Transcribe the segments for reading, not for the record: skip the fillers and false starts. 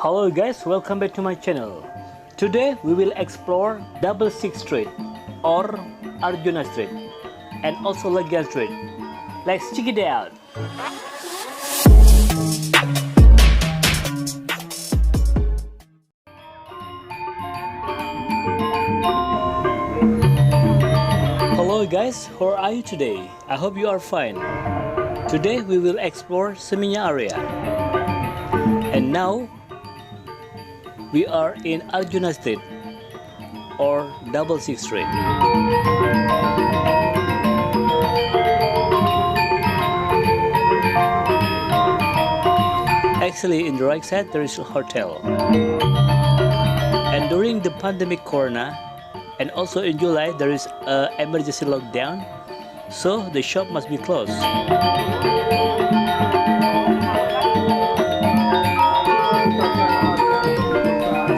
Hello guys, welcome back to my channel. Today we will explore Double Six Street or Arjuna Street and also Legian Street. Let's check it out. Hello guys, how are you today? I hope you are fine. Today we will explore Seminyak area. And now we are in Arjuna Street or Double Six Street. Actually, in the right side there is a hotel. And during the pandemic corona and also in July there is an emergency lockdown, so the shop must be closed.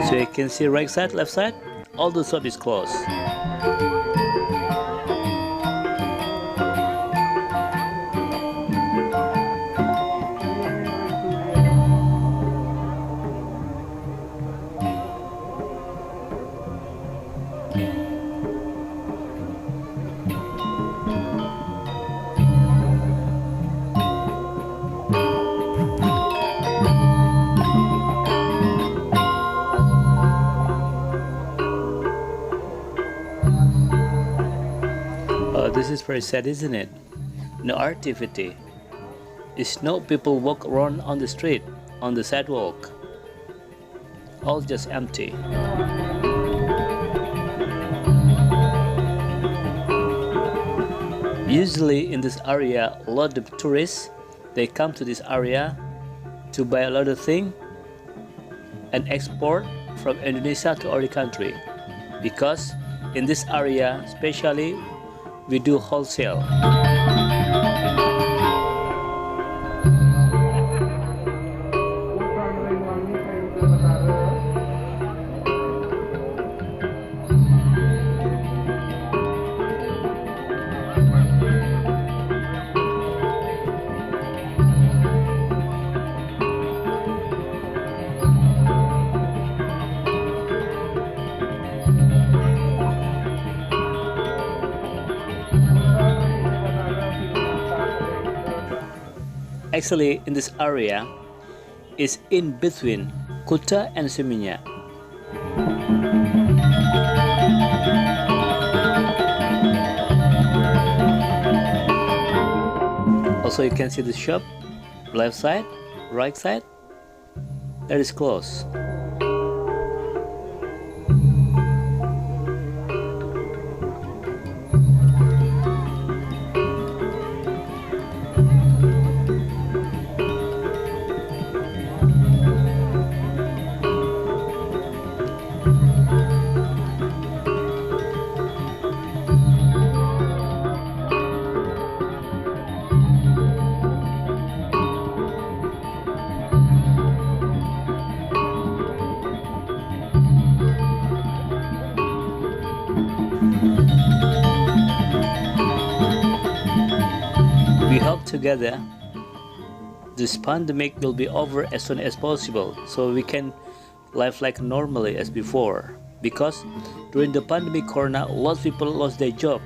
So you can see right side, left side, all the shop is closed. This is very sad, isn't it? No activity. It's no people walk around on the street, on the sidewalk. All just empty. Usually in this area, a lot of tourists, they come to this area to buy a lot of things and export from Indonesia to other country. Because in this area, especially, we do wholesale. Actually, in this area is in between Kuta and Seminyak. Also, you can see the shop, left side, right side, that is closed. We hope together this pandemic will be over as soon as possible, so we can live like normally as before. Because during the pandemic corona, a lot of people lost their job.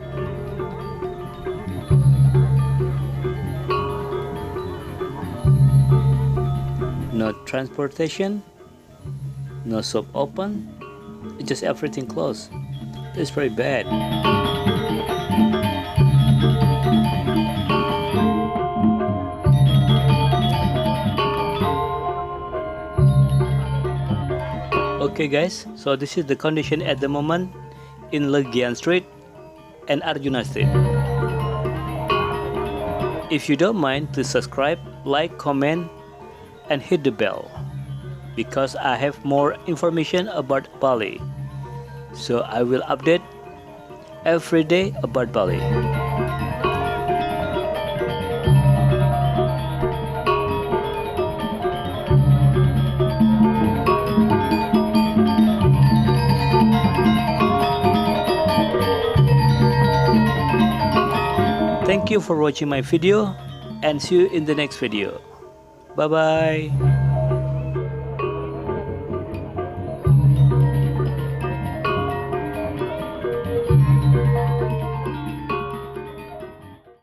No transportation, no shop open, it's just everything closed. It's very bad. Okay guys, so this is the condition at the moment in Legian Street and Arjuna Street. If you don't mind, please subscribe, like, comment and hit the bell, because I have more information about Bali. So I will update every day about Bali. Thank you for watching my video and see you in the next video. Bye bye.